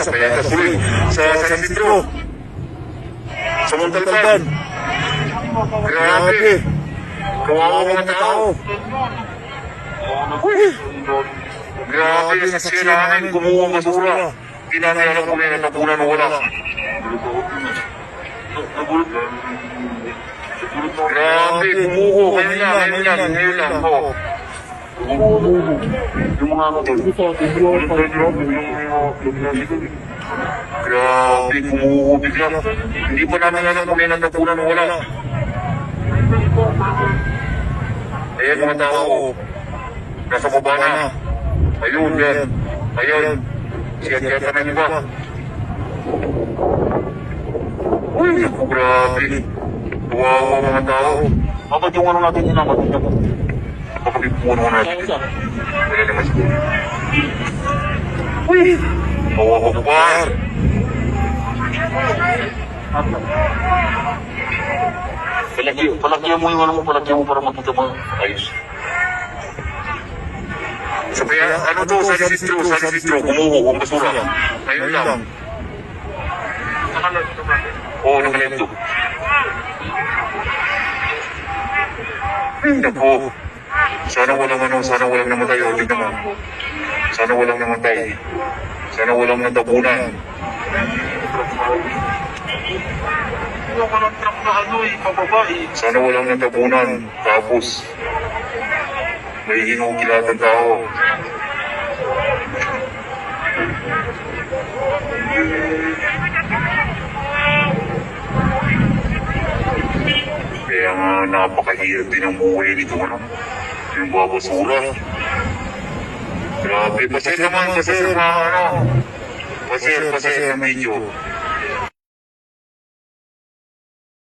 sa Payatas tuloy. Sa San Isidro. Sa Montalban. Grabe. Kawawa mga tao. Uy! Grabe, nasaksiyan namin kumuha ang basura. Tinangalan ko may natapunan o wala. Grabe, kumuho. Ngayon lang. Oh. Yung mga grabe, kumuho bigla. Hindi pa namin alam kung may natapunan o wala. Ayan mga tao. Nasa baba na. Ayun, yan. Ayun. Siyat-siyata na iba. Uy, naku, grabe. Tuwawa mga tao. Bakit yung ano natin inamat? Kapag puno natin. Wala naman siguro. Uy! Tawa ko pa. Palakyan mo yung ano mo, palakyan mo para makita mo. Ayos. Sabi, ano to, San Isidro, kumuho ang basura. Ngayon lang. Oo, nakalive to. Naku. Sana walang namatay. O, tignan mo. Sana walang namatay. Sana walang natapunan. Sana walang natapunan. Tapos, may hinukilatan tao. Kaya nga napakahirap din ang buhay nito, ano? Yung babasura. Grabe, pasir naman, pasir ang video.